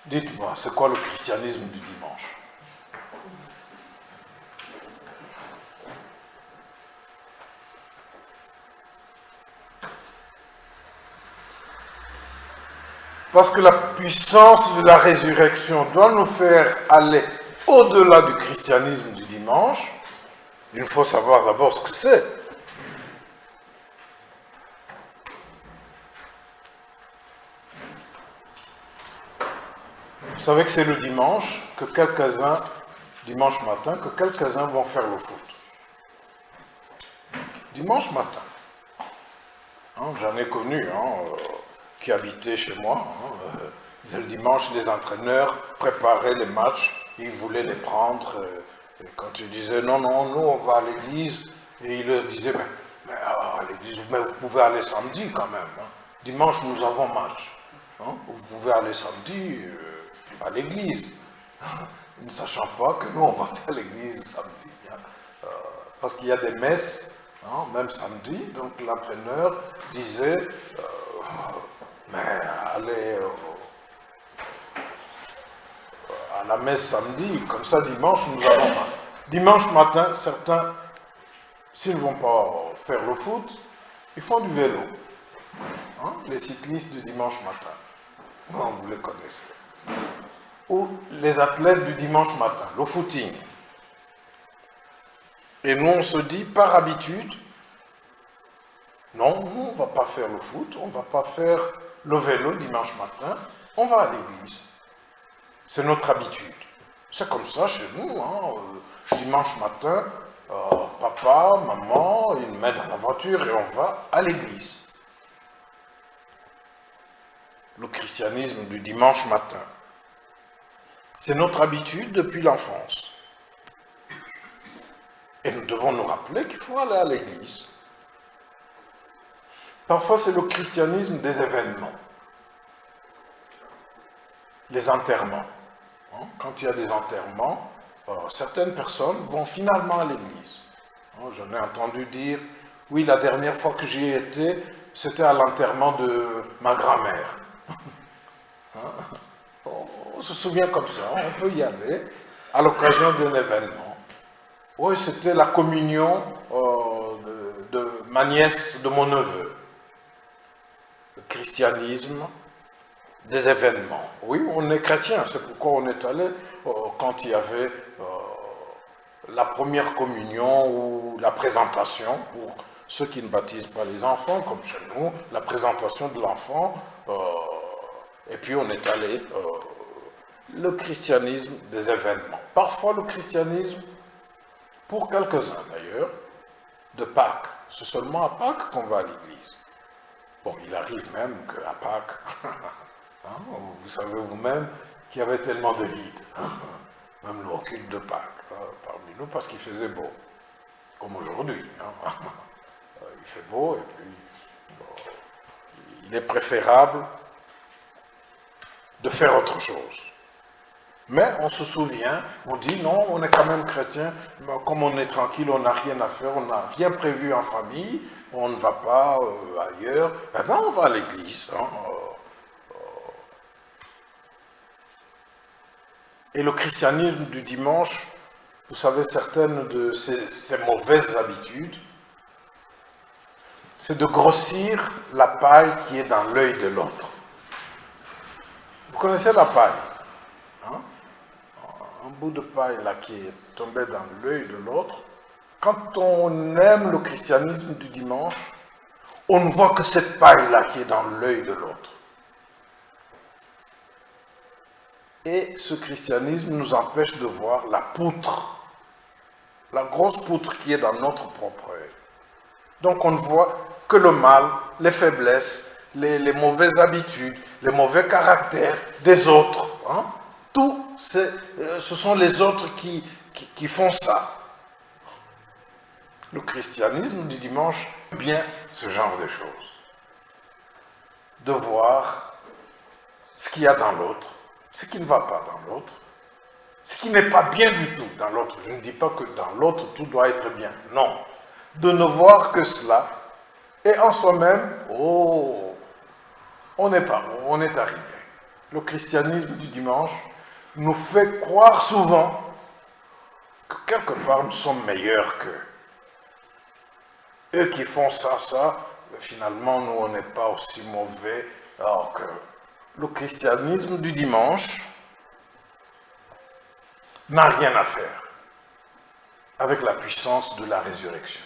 Dites-moi, c'est quoi le christianisme du dimanche? Parce que la puissance de la résurrection doit nous faire aller au-delà du christianisme du dimanche. Il faut savoir d'abord ce que c'est. Vous savez que c'est le dimanche que quelques-uns, dimanche matin, que quelques-uns vont faire le foot. Dimanche matin. J'en ai connu qui habitaient chez moi. Le dimanche, les entraîneurs préparaient les matchs, ils voulaient les prendre. Et quand ils disaient non, non, nous on va à l'église, et ils leur disaient mais à l'église, mais vous pouvez aller samedi quand même. Dimanche, nous avons match. Vous pouvez aller samedi à l'église. Ne sachant pas que nous on va pas à l'église samedi. Parce qu'il y a des messes. Même samedi, donc l'entraîneur disait mais allez à la messe samedi, comme ça dimanche nous allons pas. Dimanche matin, certains, s'ils ne vont pas faire le foot, ils font du vélo. Les cyclistes du dimanche matin. Vous les connaissez. Ou les athlètes du dimanche matin, le footing. Et nous, on se dit, par habitude, non, nous, on ne va pas faire le foot, on ne va pas faire le vélo dimanche matin, on va à l'église. C'est notre habitude. C'est comme ça chez nous, dimanche matin, papa, maman, ils nous mettent dans la voiture et on va à l'église. Le christianisme du dimanche matin. C'est notre habitude depuis l'enfance. Et nous devons nous rappeler qu'il faut aller à l'église. Parfois, c'est le christianisme des événements. Les enterrements. Quand il y a des enterrements, certaines personnes vont finalement à l'église. J'en ai entendu dire, oui, la dernière fois que j'y ai été, c'était à l'enterrement de ma grand-mère. On se souvient comme ça, on peut y aller à l'occasion d'un événement. Oui, c'était la communion de ma nièce, de mon neveu. Le christianisme des événements. Oui, on est chrétien, c'est pourquoi on est allé quand il y avait la première communion ou la présentation, pour ceux qui ne baptisent pas les enfants, comme chez nous, la présentation de l'enfant, et puis on est allé, le christianisme des événements. Parfois le christianisme, pour quelques-uns d'ailleurs, de Pâques. C'est seulement à Pâques qu'on va à l'église. Bon, il arrive même qu'à Pâques, vous savez vous-même qu'il y avait tellement de vide, même le culte de Pâques, parmi nous, parce qu'il faisait beau, comme aujourd'hui. Il fait beau, et puis il est préférable de faire autre chose. Mais on se souvient, on dit non, on est quand même chrétien, comme on est tranquille, on n'a rien à faire, on n'a rien prévu en famille, on ne va pas ailleurs, eh bien on va à l'église. Et le christianisme du dimanche, vous savez, certaines de ces mauvaises habitudes, c'est de grossir la paille qui est dans l'œil de l'autre. Vous connaissez la paille? Un bout de paille là qui est tombé dans l'œil de l'autre. Quand on aime le christianisme du dimanche, on ne voit que cette paille là qui est dans l'œil de l'autre. Et ce christianisme nous empêche de voir la poutre, la grosse poutre qui est dans notre propre œil. Donc on ne voit que le mal, les faiblesses, les mauvaises habitudes, les mauvais caractères des autres. Tout, ce sont les autres qui font ça. Le christianisme du dimanche, bien ce genre de choses. De voir ce qu'il y a dans l'autre, ce qui ne va pas dans l'autre, ce qui n'est pas bien du tout dans l'autre. Je ne dis pas que dans l'autre tout doit être bien. Non. De ne voir que cela, et en soi-même, on est arrivé. le christianisme du dimanche nous fait croire souvent que quelque part nous sommes meilleurs qu'eux. Eux qui font ça, finalement nous on n'est pas aussi mauvais, alors que le christianisme du dimanche n'a rien à faire avec la puissance de la résurrection.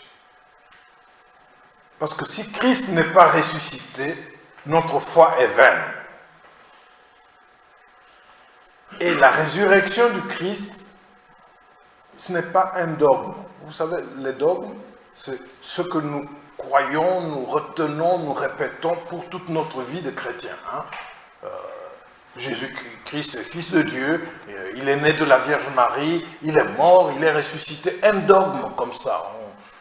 Parce que si Christ n'est pas ressuscité, notre foi est vaine. Et la résurrection du Christ, ce n'est pas un dogme. Vous savez, les dogmes, c'est ce que nous croyons, nous retenons, nous répétons pour toute notre vie de chrétien. Jésus-Christ est fils de Dieu, il est né de la Vierge Marie, il est mort, il est ressuscité. Un dogme comme ça,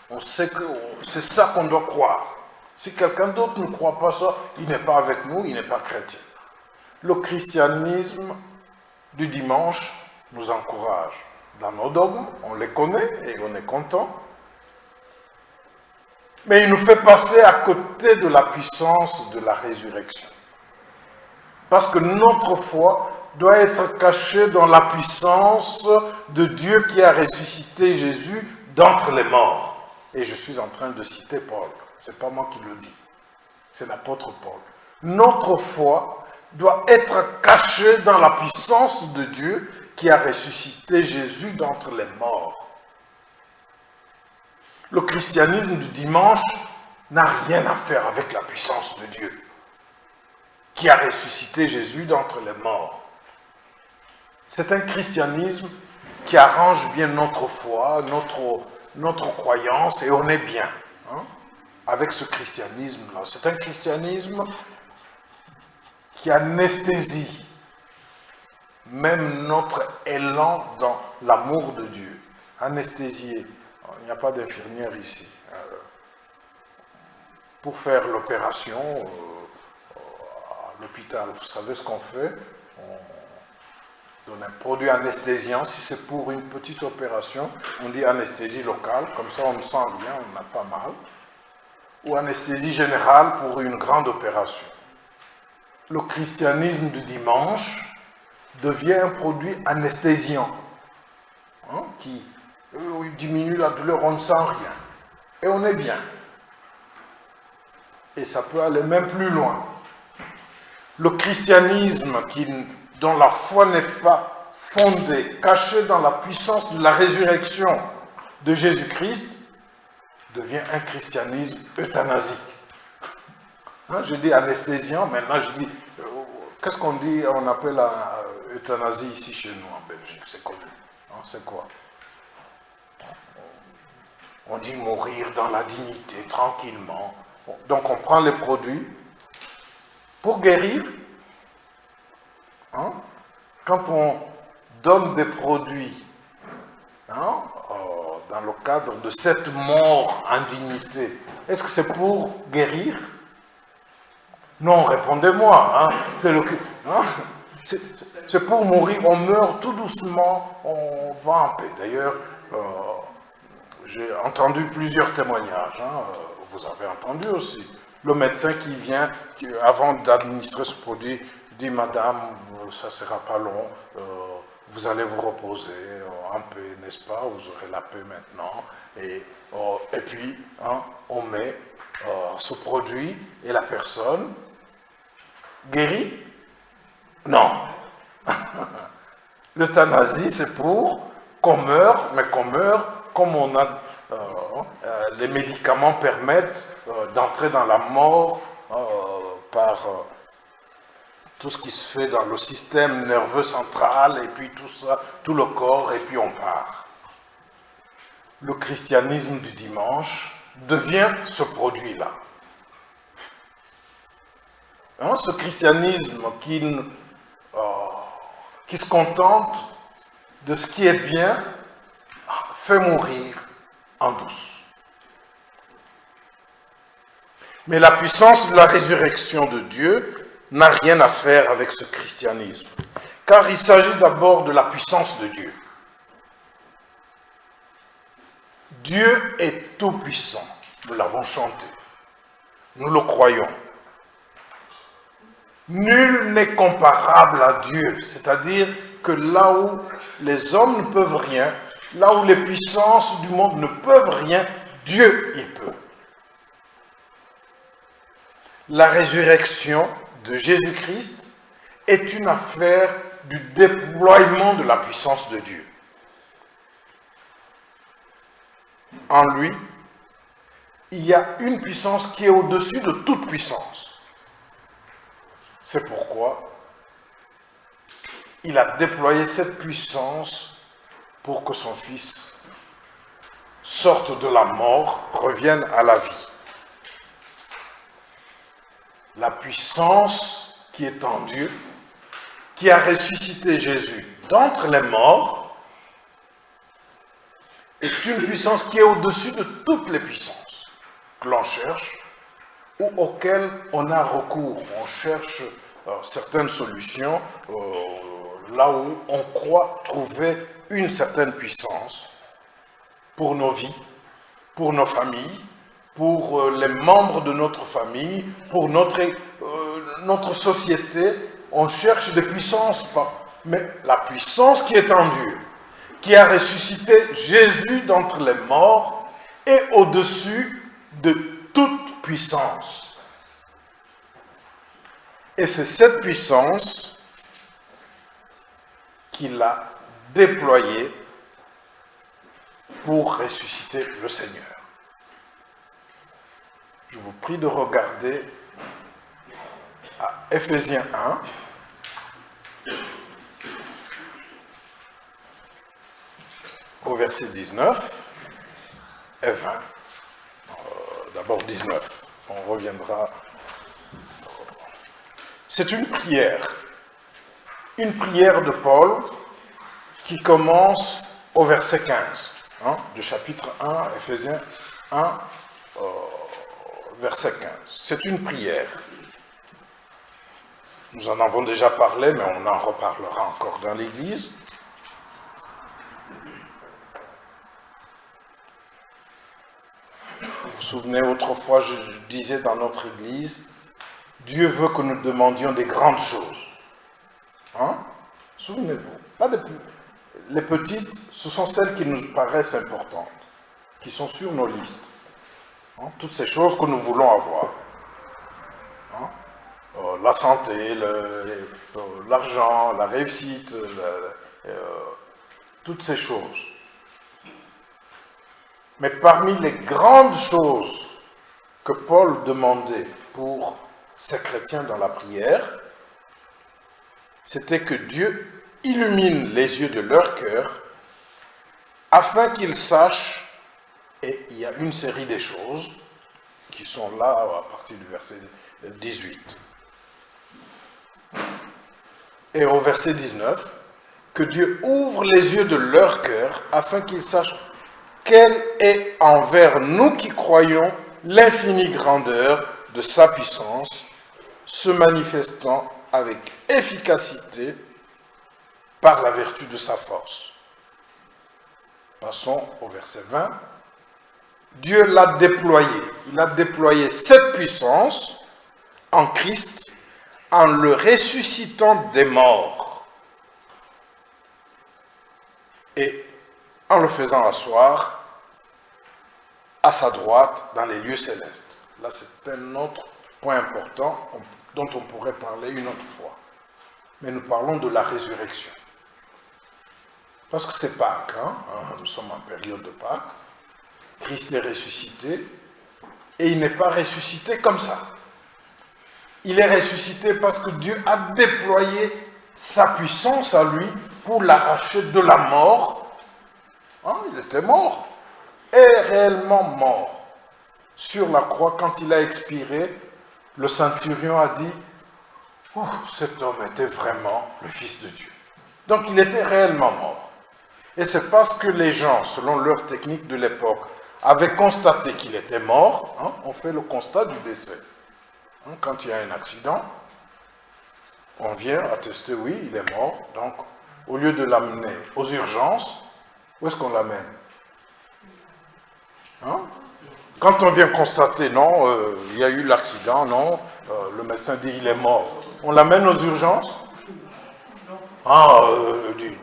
on sait que c'est ça qu'on doit croire. Si quelqu'un d'autre ne croit pas ça, il n'est pas avec nous, il n'est pas chrétien. Le christianisme du dimanche nous encourage dans nos dogmes, on les connaît et on est content. Mais il nous fait passer à côté de la puissance de la résurrection. Parce que notre foi doit être cachée dans la puissance de Dieu qui a ressuscité Jésus d'entre les morts. Et je suis en train de citer Paul. Ce n'est pas moi qui le dis. C'est l'apôtre Paul. Notre foi doit être cachée dans la puissance de Dieu qui a ressuscité Jésus d'entre les morts. Le christianisme du dimanche n'a rien à faire avec la puissance de Dieu qui a ressuscité Jésus d'entre les morts. C'est un christianisme qui arrange bien notre foi, notre croyance, et on est bien avec ce christianisme-là. C'est un christianisme qui anesthésie même notre élan dans l'amour de Dieu. Anesthésié. Il n'y a pas d'infirmière ici. Pour faire l'opération à l'hôpital, vous savez ce qu'on fait? On donne un produit anesthésiant. Si c'est pour une petite opération, on dit anesthésie locale, comme ça on ne sent rien, on n'a pas mal. Ou anesthésie générale pour une grande opération. Le christianisme du dimanche devient un produit anesthésiant qui diminue la douleur, on ne sent rien. Et on est bien. Et ça peut aller même plus loin. Le christianisme dont la foi n'est pas fondée, cachée dans la puissance de la résurrection de Jésus-Christ, devient un christianisme euthanasique. Je dis anesthésiant, maintenant je dis, qu'est-ce qu'on dit, on appelle la euthanasie ici chez nous en Belgique, c'est connu. C'est quoi? On dit mourir dans la dignité, tranquillement. Donc on prend les produits pour guérir. Quand on donne des produits dans le cadre de cette mort en dignité, est-ce que c'est pour guérir? Non, répondez-moi. C'est pour mourir, on meurt tout doucement, on va en paix. D'ailleurs, j'ai entendu plusieurs témoignages, vous avez entendu aussi. Le médecin qui vient, avant d'administrer ce produit, dit « Madame, ça ne sera pas long, vous allez vous reposer en paix, n'est-ce pas? Vous aurez la paix maintenant. » Et puis, on met ce produit et la personne guérit? Non. L'euthanasie, c'est pour qu'on meure, mais qu'on meure comme on a... les médicaments permettent d'entrer dans la mort par tout ce qui se fait dans le système nerveux central, et puis tout ça, tout le corps, et puis on part. Le christianisme du dimanche devient ce produit-là. Ce christianisme qui se contente de ce qui est bien, fait mourir en douce. Mais la puissance de la résurrection de Dieu n'a rien à faire avec ce christianisme, car il s'agit d'abord de la puissance de Dieu. Dieu est tout-puissant, nous l'avons chanté, nous le croyons. Nul n'est comparable à Dieu, c'est-à-dire que là où les hommes ne peuvent rien, là où les puissances du monde ne peuvent rien, Dieu y peut. La résurrection de Jésus-Christ est une affaire du déploiement de la puissance de Dieu. En lui, il y a une puissance qui est au-dessus de toute puissance. C'est pourquoi il a déployé cette puissance pour que son Fils sorte de la mort, revienne à la vie. La puissance qui est en Dieu, qui a ressuscité Jésus d'entre les morts, est une puissance qui est au-dessus de toutes les puissances que l'on cherche ou auxquelles on a recours. On cherche certaines solutions là où on croit trouver une certaine puissance pour nos vies, pour nos familles, pour les membres de notre famille, pour notre société. On cherche des puissances, mais la puissance qui est en Dieu, qui a ressuscité Jésus d'entre les morts, est au-dessus de toute puissance. Et c'est cette puissance qu'il a déployée pour ressusciter le Seigneur. Je vous prie de regarder à Éphésiens 1, au verset 19 et 20. D'abord 19, on reviendra. C'est une prière de Paul qui commence au verset 15, du chapitre 1, Éphésiens 1, verset 15. C'est une prière. Nous en avons déjà parlé, mais on en reparlera encore dans l'Église. Vous vous souvenez, autrefois, je disais dans notre Église, Dieu veut que nous demandions des grandes choses. Souvenez-vous, pas des plus. Les petites, ce sont celles qui nous paraissent importantes, qui sont sur nos listes. Toutes ces choses que nous voulons avoir. La santé, l'argent, la réussite, toutes ces choses. Mais parmi les grandes choses que Paul demandait pour ces chrétiens dans la prière, c'était que Dieu illumine les yeux de leur cœur afin qu'ils sachent, et il y a une série de choses qui sont là à partir du verset 18. Et au verset 19, que Dieu ouvre les yeux de leur cœur afin qu'ils sachent quelle est envers nous qui croyons l'infinie grandeur de sa puissance, se manifestant avec efficacité par la vertu de sa force. Passons au verset 20. Dieu l'a déployé. Il a déployé cette puissance en Christ en le ressuscitant des morts et en le faisant asseoir à sa droite dans les lieux célestes. Là, c'est un autre point important dont on pourrait parler une autre fois. Mais nous parlons de la résurrection. Parce que c'est Pâques, nous sommes en période de Pâques. Christ est ressuscité et il n'est pas ressuscité comme ça. Il est ressuscité parce que Dieu a déployé sa puissance à lui pour l'arracher de la mort. Il était mort, est réellement mort. Sur la croix, quand il a expiré, le centurion a dit « cet homme était vraiment le Fils de Dieu ». Donc il était réellement mort. Et c'est parce que les gens, selon leur technique de l'époque, avaient constaté qu'il était mort, on fait le constat du décès. Quand il y a un accident, on vient attester, oui, il est mort. Donc, au lieu de l'amener aux urgences, où est-ce qu'on l'amène? Quand on vient constater, non, il y a eu l'accident, non, le médecin dit il est mort. On l'amène aux urgences? Ah,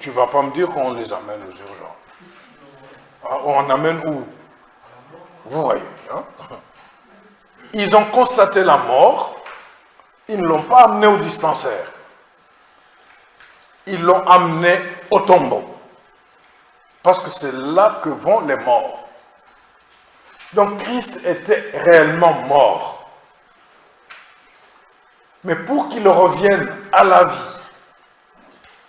tu ne vas pas me dire qu'on les amène aux urgences. Ah, on amène où? Vous voyez, hein? Ils ont constaté la mort, ils ne l'ont pas amené au dispensaire. Ils l'ont amené au tombeau. Parce que c'est là que vont les morts. Donc Christ était réellement mort. Mais pour qu'il revienne à la vie,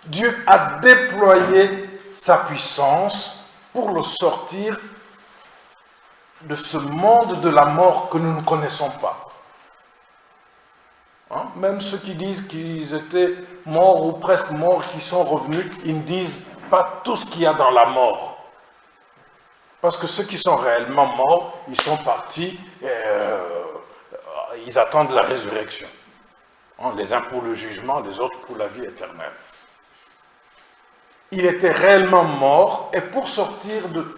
Dieu a déployé sa puissance pour le sortir de ce monde de la mort que nous ne connaissons pas. Hein? Même ceux qui disent qu'ils étaient morts ou presque morts, qui sont revenus, ils ne disent pas tout ce qu'il y a dans la mort. Parce que ceux qui sont réellement morts, ils sont partis, ils attendent la résurrection. Hein? Les uns pour le jugement, les autres pour la vie éternelle. Il était réellement mort, et pour sortir de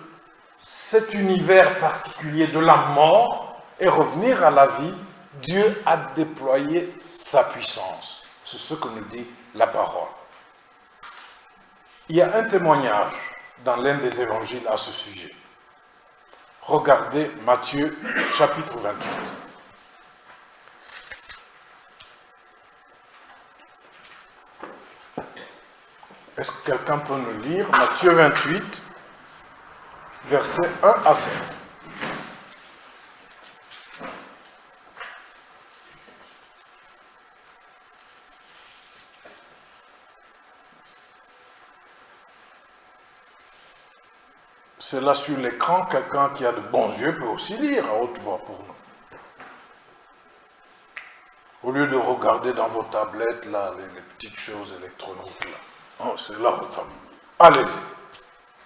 cet univers particulier de la mort et revenir à la vie, Dieu a déployé sa puissance. C'est ce que nous dit la parole. Il y a un témoignage dans l'un des évangiles à ce sujet. Regardez Matthieu chapitre 28. Est-ce que quelqu'un peut nous lire Matthieu 28, versets 1 à 7. C'est là sur l'écran, quelqu'un qui a de bons yeux peut aussi lire à haute voix pour nous. Au lieu de regarder dans vos tablettes, là, les petites choses électroniques, là. Oh, c'est là, allez-y.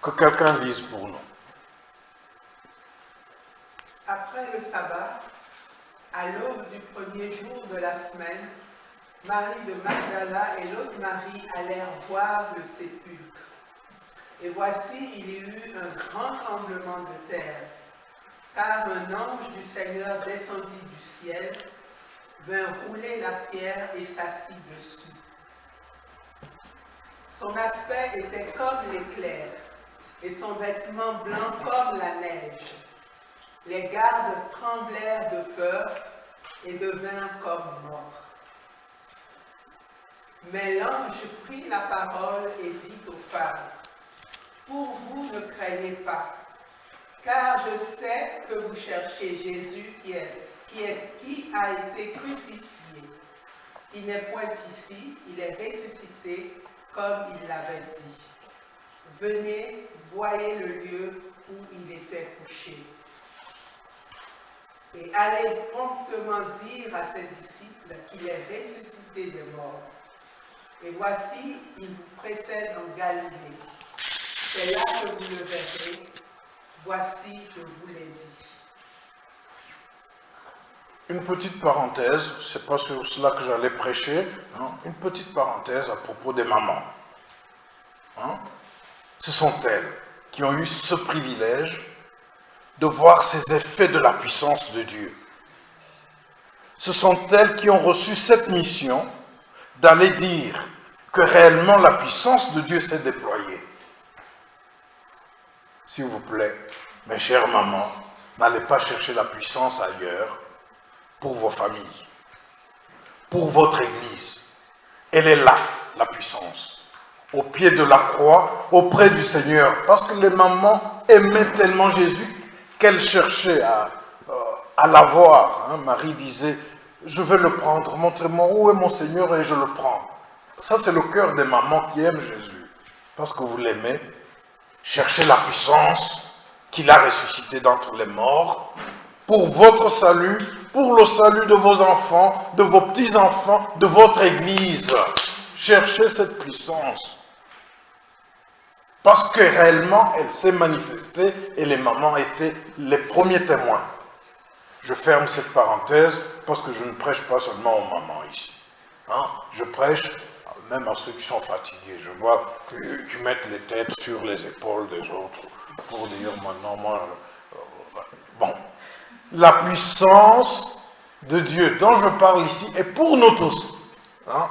Que quelqu'un lise pour nous. Après le sabbat, à l'aube du premier jour de la semaine, Marie de Magdala et l'autre Marie allèrent voir le sépulcre. Et voici, il y eut un grand tremblement de terre, car un ange du Seigneur descendit du ciel, vint rouler la pierre et s'assit dessus. Son aspect était comme l'éclair, et son vêtement blanc comme la neige. Les gardes tremblèrent de peur et devinrent comme morts. Mais l'ange prit la parole et dit aux femmes, « Pour vous ne craignez pas, car je sais que vous cherchez Jésus qui a été crucifié. Il n'est point ici, il est ressuscité comme il l'avait dit. Venez, voyez le lieu où il était couché. Et allez promptement dire à ses disciples qu'il est ressuscité des morts. Et voici, il vous précède en Galilée. C'est là que vous le verrez. Voici, je vous l'ai dit. » Une petite parenthèse, c'est pas sur cela que j'allais prêcher, hein, une petite parenthèse à propos des mamans. Hein. Ce sont elles qui ont eu ce privilège de voir ces effets de la puissance de Dieu. Ce sont elles qui ont reçu cette mission d'aller dire que réellement la puissance de Dieu s'est déployée. S'il vous plaît, mes chères mamans, n'allez pas chercher la puissance ailleurs pour vos familles, pour votre Église. Elle est là, la puissance, au pied de la croix, auprès du Seigneur, parce que les mamans aimaient tellement Jésus qu'elles cherchaient à l'avoir. Hein. Marie disait, je vais le prendre, montrez-moi où est mon Seigneur et je le prends. Ça, c'est le cœur des mamans qui aiment Jésus, parce que vous l'aimez. Cherchez la puissance qu'il a ressuscité d'entre les morts pour votre salut, pour le salut de vos enfants, de vos petits-enfants, de votre Église. Cherchez cette puissance. Parce que réellement, elle s'est manifestée et les mamans étaient les premiers témoins. Je ferme cette parenthèse parce que je ne prêche pas seulement aux mamans ici. Hein? Je prêche même à ceux qui sont fatigués. Je vois qu'ils mettent les têtes sur les épaules des autres pour dire maintenant, moi, bon. La puissance de Dieu dont je parle ici est pour nous tous. Hein?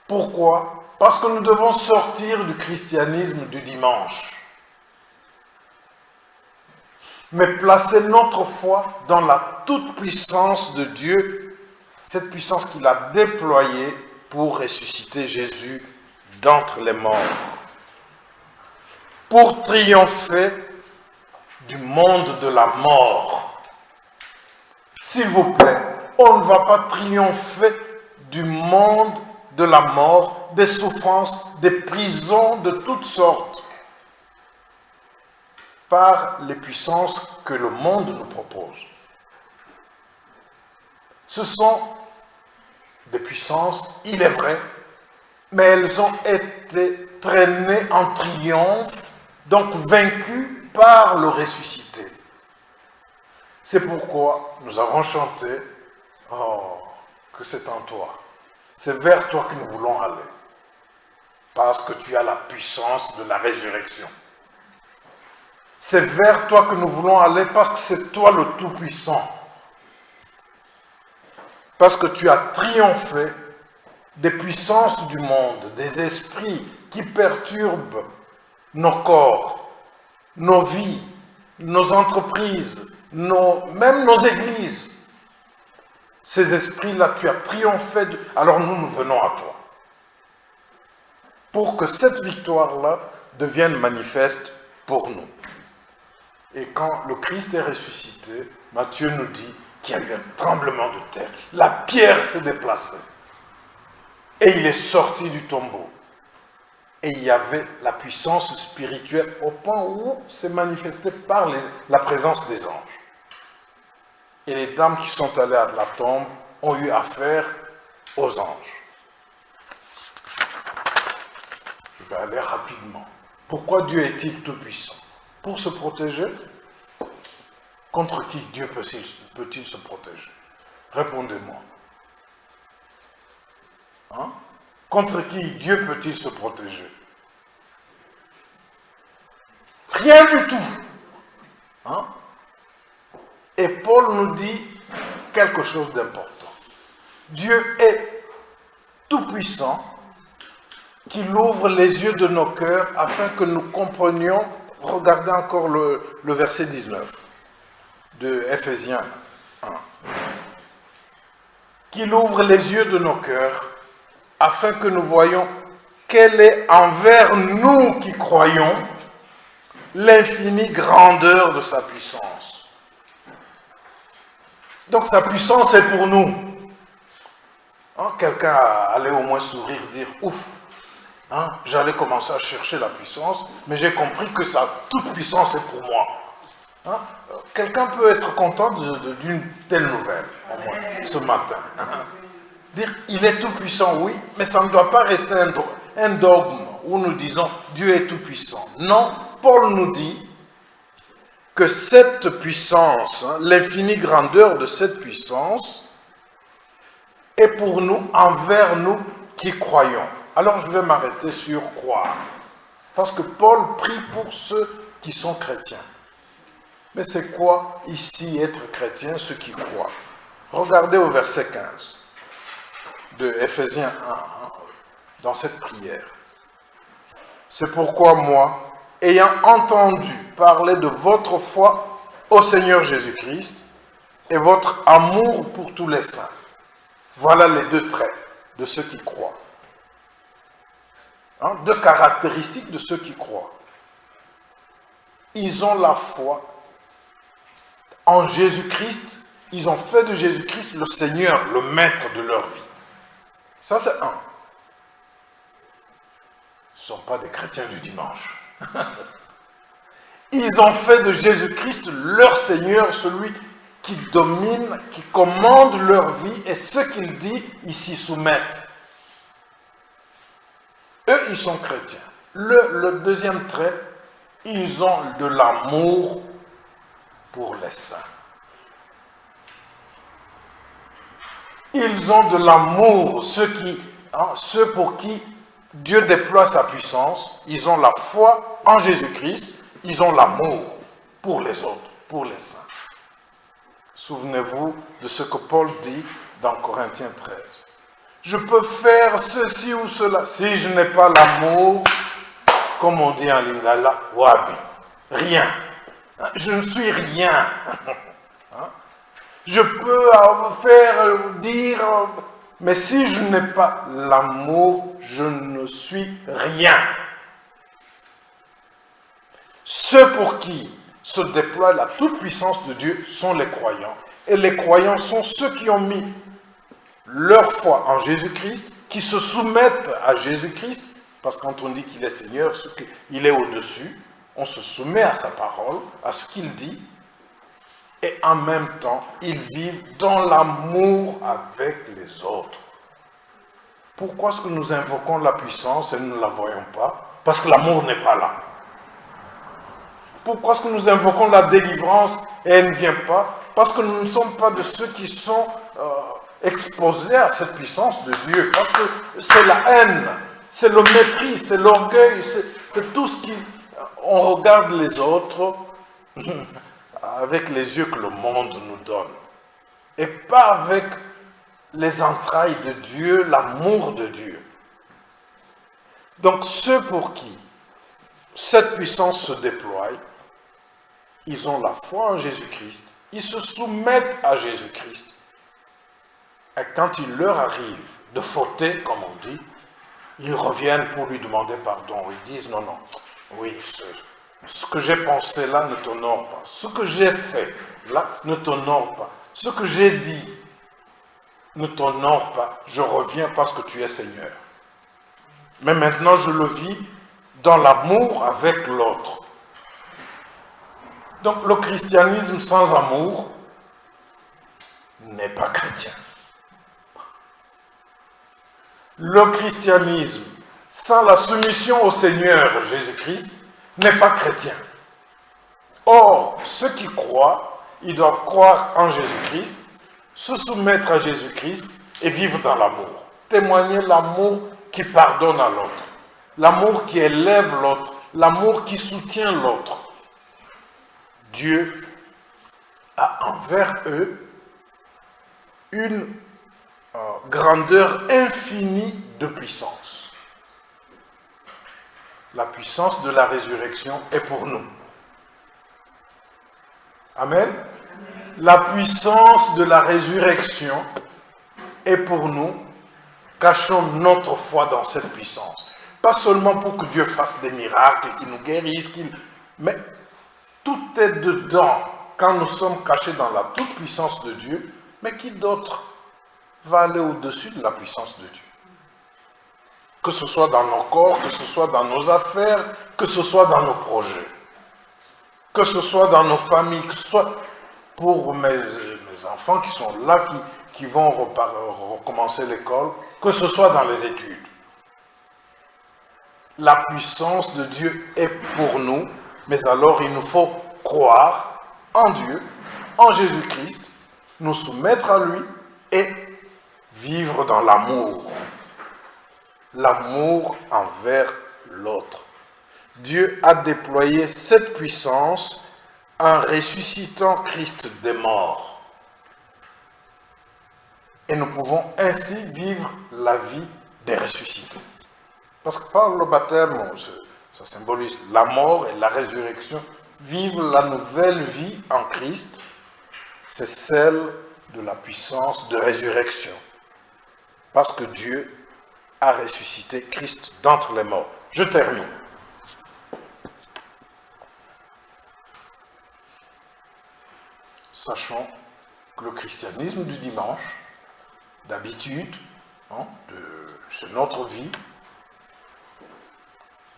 Pourquoi? Parce que nous devons sortir du christianisme du dimanche. Mais placer notre foi dans la toute-puissance de Dieu, cette puissance qu'il a déployée pour ressusciter Jésus d'entre les morts, pour triompher du monde de la mort. S'il vous plaît, on ne va pas triompher du monde de la mort, des souffrances, des prisons de toutes sortes, par les puissances que le monde nous propose. Ce sont des puissances, il est vrai, mais elles ont été traînées en triomphe, donc vaincues par le ressuscité. C'est pourquoi nous avons chanté « Oh, que c'est en toi ». C'est vers toi que nous voulons aller, parce que tu as la puissance de la résurrection. C'est vers toi que nous voulons aller, parce que c'est toi le Tout-Puissant. Parce que tu as triomphé des puissances du monde, des esprits qui perturbent nos corps, nos vies, nos entreprises, même nos églises. Ces esprits-là, tu as triomphé, alors nous venons à toi. Pour que cette victoire-là devienne manifeste pour nous. Et quand le Christ est ressuscité, Matthieu nous dit qu'il y a eu un tremblement de terre. La pierre s'est déplacée. Et il est sorti du tombeau. Et il y avait la puissance spirituelle au point où c'est manifesté par la présence des anges. Et les dames qui sont allées à la tombe ont eu affaire aux anges. Je vais aller rapidement. Pourquoi Dieu est-il tout-puissant? Pour se protéger? Contre qui Dieu peut-il se protéger? Répondez-moi. Hein? Contre qui Dieu peut-il se protéger? Rien du tout. Hein? Et Paul nous dit quelque chose d'important. Dieu est tout-puissant, qu'il ouvre les yeux de nos cœurs afin que nous comprenions. Regardez encore le verset 19 de Ephésiens 1. Qu'il ouvre les yeux de nos cœurs afin que nous voyions quelle est envers nous qui croyons l'infinie grandeur de sa puissance. Donc sa puissance est pour nous. Hein, quelqu'un allait au moins sourire, dire ouf. Hein, j'allais commencer à chercher la puissance, mais j'ai compris que sa toute puissance est pour moi. Hein, quelqu'un peut être content d'une telle nouvelle, au moins, ce matin. Dire il est tout puissant, oui, mais ça ne doit pas rester un dogme où nous disons Dieu est tout puissant. Non, Paul nous dit que cette puissance, hein, l'infinie grandeur de cette puissance, est pour nous, envers nous qui croyons. Alors je vais m'arrêter sur croire. Parce que Paul prie pour ceux qui sont chrétiens. Mais c'est quoi ici être chrétien, ceux qui croient? Regardez au verset 15 de Ephésiens 1, dans cette prière. C'est pourquoi moi, ayant entendu parler de votre foi au Seigneur Jésus-Christ et votre amour pour tous les saints, voilà les deux traits de ceux qui croient. Hein, deux caractéristiques de ceux qui croient. Ils ont la foi en Jésus-Christ, ils ont fait de Jésus-Christ le Seigneur, le maître de leur vie. Ça, c'est un. Ce ne sont pas des chrétiens du dimanche. Ils ont fait de Jésus-Christ leur Seigneur, celui qui domine, qui commande leur vie, et ce qu'il dit, ils s'y soumettent. Eux, ils sont chrétiens. Le deuxième trait, ils ont de l'amour pour les saints. Ils ont de l'amour, ceux pour qui Dieu déploie sa puissance, ils ont la foi en Jésus-Christ, ils ont l'amour pour les autres, pour les saints. Souvenez-vous de ce que Paul dit dans Corinthiens 13. Je peux faire ceci ou cela. Si je n'ai pas l'amour, comme on dit en lingala, wabi, rien. Je ne suis rien. Je peux faire, dire, mais si je n'ai pas l'amour, je ne suis rien. Ceux pour qui se déploie la toute-puissance de Dieu sont les croyants. Et les croyants sont ceux qui ont mis leur foi en Jésus-Christ, qui se soumettent à Jésus-Christ, parce que quand on dit qu'il est Seigneur, il est au-dessus, on se soumet à sa parole, à ce qu'il dit, et en même temps, ils vivent dans l'amour avec les autres. Pourquoi est-ce que nous invoquons la puissance et nous ne la voyons pas? Parce que l'amour n'est pas là. Pourquoi est-ce que nous invoquons la délivrance et elle ne vient pas? Parce que nous ne sommes pas de ceux qui sont exposés à cette puissance de Dieu. Parce que c'est la haine, c'est le mépris, c'est l'orgueil, c'est tout ce qui... On regarde les autres avec les yeux que le monde nous donne. Et pas avec les entrailles de Dieu, l'amour de Dieu. Donc ceux pour qui cette puissance se déploie, ils ont la foi en Jésus-Christ, ils se soumettent à Jésus-Christ. Et quand il leur arrive de fauter, comme on dit, ils reviennent pour lui demander pardon. Ils disent non, non, oui, ce que j'ai pensé là ne t'honore pas. Ce que j'ai fait là ne t'honore pas. Ce que j'ai dit ne t'honore pas. Je reviens parce que tu es Seigneur. Mais maintenant, je le vis dans l'amour avec l'autre. Donc, le christianisme sans amour n'est pas chrétien. Le christianisme sans la soumission au Seigneur Jésus-Christ n'est pas chrétien. Or, ceux qui croient, ils doivent croire en Jésus-Christ, se soumettre à Jésus-Christ et vivre dans l'amour. Témoigner l'amour qui pardonne à l'autre, l'amour qui élève l'autre, l'amour qui soutient l'autre. Dieu a envers eux une grandeur infinie de puissance. La puissance de la résurrection est pour nous. Amen. La puissance de la résurrection est pour nous. Cachons notre foi dans cette puissance. Pas seulement pour que Dieu fasse des miracles, qu'il nous guérisse, mais tout est dedans. Quand nous sommes cachés dans la toute-puissance de Dieu, mais qui d'autre va aller au-dessus de la puissance de Dieu? Que ce soit dans nos corps, que ce soit dans nos affaires, que ce soit dans nos projets, que ce soit dans nos familles, que ce soit pour mes enfants qui sont là, qui vont recommencer l'école, que ce soit dans les études. La puissance de Dieu est pour nous, mais alors il nous faut croire en Dieu, en Jésus-Christ, nous soumettre à lui et vivre dans l'amour. L'amour envers l'autre. Dieu a déployé cette puissance en ressuscitant Christ des morts. Et nous pouvons ainsi vivre la vie des ressuscités. Parce que par le baptême, ça symbolise la mort et la résurrection. Vivre la nouvelle vie en Christ, c'est celle de la puissance de résurrection. Parce que Dieu a ressuscité Christ d'entre les morts. Je termine. Sachons que le christianisme du dimanche, d'habitude, c'est notre vie,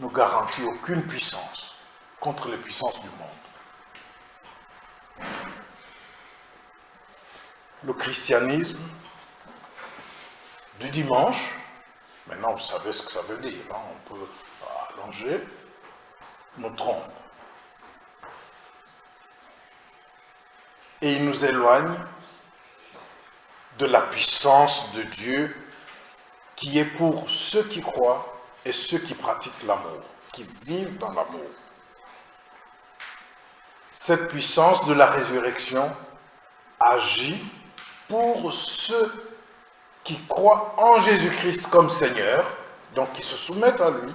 ne garantit aucune puissance contre les puissances du monde. Le christianisme du dimanche, maintenant vous savez ce que ça veut dire, hein, on peut allonger, nous trompe. Et il nous éloigne de la puissance de Dieu qui est pour ceux qui croient et ceux qui pratiquent l'amour, qui vivent dans l'amour. Cette puissance de la résurrection agit pour ceux qui croient en Jésus-Christ comme Seigneur, donc qui se soumettent à lui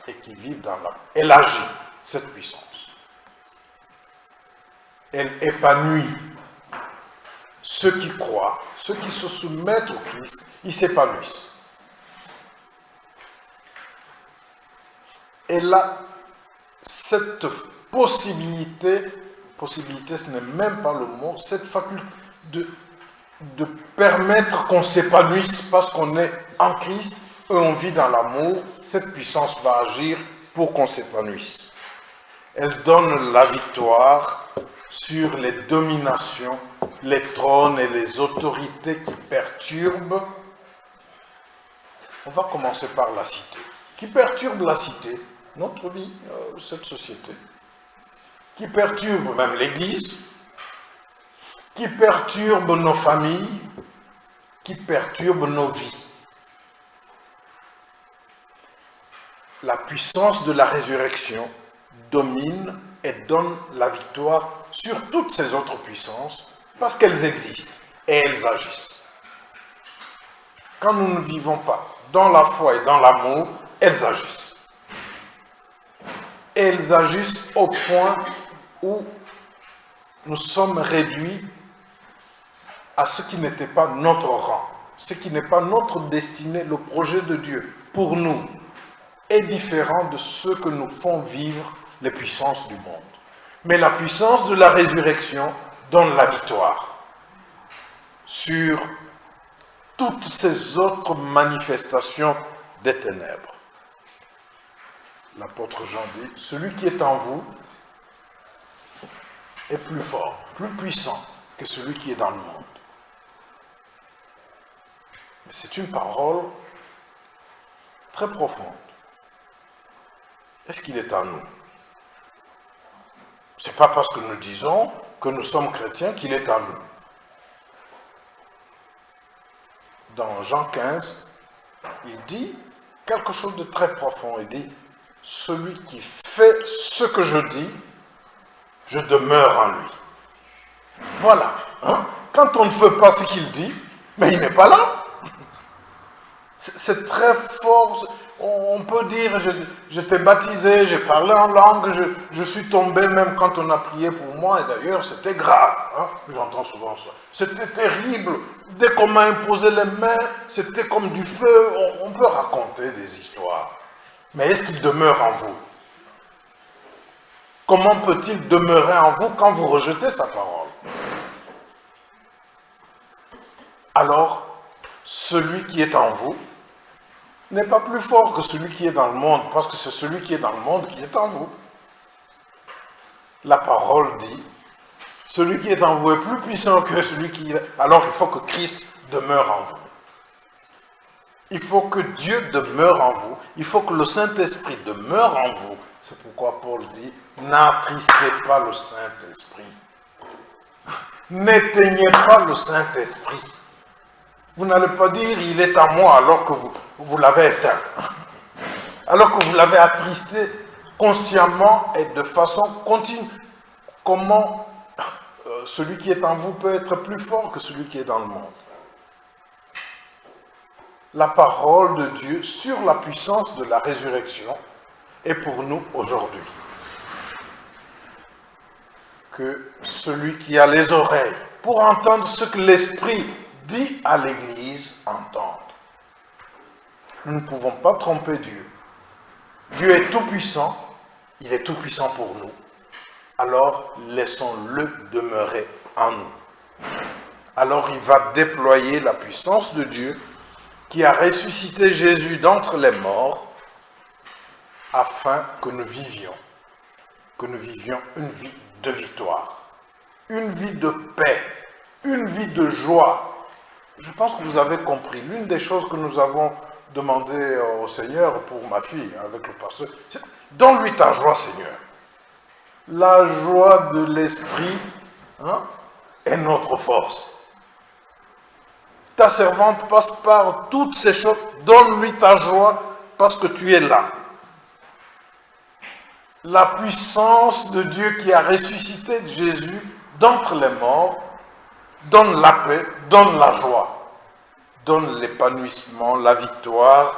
et qui vivent dans l'amour. Elle agit, cette puissance. Elle épanouit ceux qui croient, ceux qui se soumettent au Christ, ils s'épanouissent. Elle a cette possibilité ce n'est même pas le mot, cette faculté de permettre qu'on s'épanouisse parce qu'on est en Christ et on vit dans l'amour, cette puissance va agir pour qu'on s'épanouisse. Elle donne la victoire sur les dominations, les trônes et les autorités qui perturbent. On va commencer par la cité. Qui perturbe la cité, notre vie, cette société. Qui perturbe même l'Église, qui perturbe nos familles, qui perturbe nos vies. La puissance de la résurrection domine et donne la victoire sur toutes ces autres puissances parce qu'elles existent et elles agissent. Quand nous ne vivons pas dans la foi et dans l'amour, elles agissent. Elles agissent au point où nous sommes réduits à ce qui n'était pas notre rang, ce qui n'est pas notre destinée, le projet de Dieu pour nous est différent de ce que nous font vivre les puissances du monde. Mais la puissance de la résurrection donne la victoire sur toutes ces autres manifestations des ténèbres. L'apôtre Jean dit, celui qui est en vous est plus fort, plus puissant que celui qui est dans le monde. Mais c'est une parole très profonde. Est-ce qu'il est en nous? Ce n'est pas parce que nous disons que nous sommes chrétiens qu'il est en nous. Dans Jean 15, il dit quelque chose de très profond. Il dit, celui qui fait ce que je dis, je demeure en lui. Voilà. Hein? Quand on ne fait pas ce qu'il dit, mais il n'est pas là. C'est très fort. On peut dire, je t'ai baptisé, j'ai parlé en langue, je suis tombé même quand on a prié pour moi, et d'ailleurs c'était grave. Hein? J'entends souvent ça. C'était terrible. Dès qu'on m'a imposé les mains, c'était comme du feu. On peut raconter des histoires. Mais est-ce qu'il demeure en vous? Comment peut-il demeurer en vous quand vous rejetez sa parole? Alors, celui qui est en vous n'est pas plus fort que celui qui est dans le monde, parce que c'est celui qui est dans le monde qui est en vous. La parole dit, celui qui est en vous est plus puissant que celui qui est... Alors il faut que Christ demeure en vous. Il faut que Dieu demeure en vous. Il faut que le Saint-Esprit demeure en vous. C'est pourquoi Paul dit, n'attristez pas le Saint-Esprit. N'éteignez pas le Saint-Esprit. Vous n'allez pas dire, il est à moi, alors que vous l'avez éteint. Alors que vous l'avez attristé consciemment et de façon continue. Comment celui qui est en vous peut être plus fort que celui qui est dans le monde? La parole de Dieu sur la puissance de la résurrection est pour nous aujourd'hui. Que celui qui a les oreilles pour entendre ce que l'Esprit dit à l'Église entende. Nous ne pouvons pas tromper Dieu. Dieu est tout puissant, il est tout puissant pour nous. Alors laissons-le demeurer en nous. Alors il va déployer la puissance de Dieu qui a ressuscité Jésus d'entre les morts afin que nous vivions une vie de victoire, une vie de paix, une vie de joie. Je pense que vous avez compris. L'une des choses que nous avons demandé au Seigneur pour ma fille, avec le pasteur, c'est donne-lui ta joie, Seigneur. La joie de l'Esprit est notre force. Ta servante passe par toutes ces choses. Donne-lui ta joie parce que tu es là. La puissance de Dieu qui a ressuscité Jésus d'entre les morts donne la paix, donne la joie. donne l'épanouissement, la victoire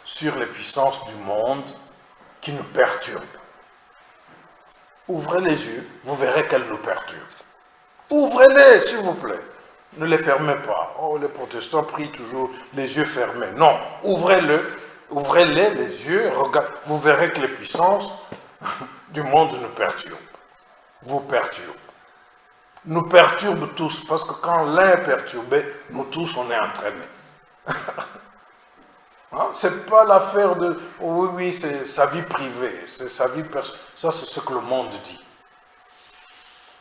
sur les puissances du monde qui nous perturbent. Ouvrez les yeux, vous verrez qu'elles nous perturbent. Ouvrez-les, s'il vous plaît. Ne les fermez pas. Oh, les protestants prient toujours les yeux fermés. Non, ouvrez-les, les yeux, vous verrez que les puissances du monde nous perturbent. Vous perturbent. Nous perturbent tous, parce que quand l'un est perturbé, nous tous, on est entraînés. Hein? C'est pas l'affaire de... Oui, c'est sa vie privée, c'est sa vie personnelle. Ça, c'est ce que le monde dit.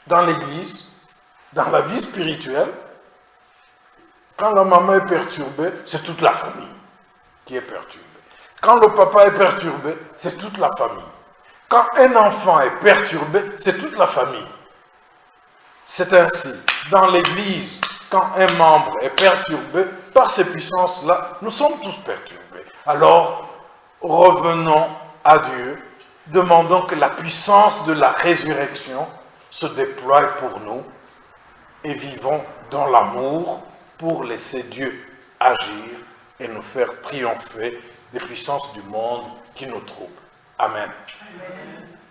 Dans l'église, dans la vie spirituelle, quand la maman est perturbée, c'est toute la famille qui est perturbée. Quand le papa est perturbé, c'est toute la famille. Quand un enfant est perturbé, c'est toute la famille. C'est ainsi. Dans l'église, quand un membre est perturbé par ces puissances-là, nous sommes tous perturbés. Alors, revenons à Dieu, demandons que la puissance de la résurrection se déploie pour nous et vivons dans l'amour pour laisser Dieu agir et nous faire triompher des puissances du monde qui nous troublent. Amen. Amen.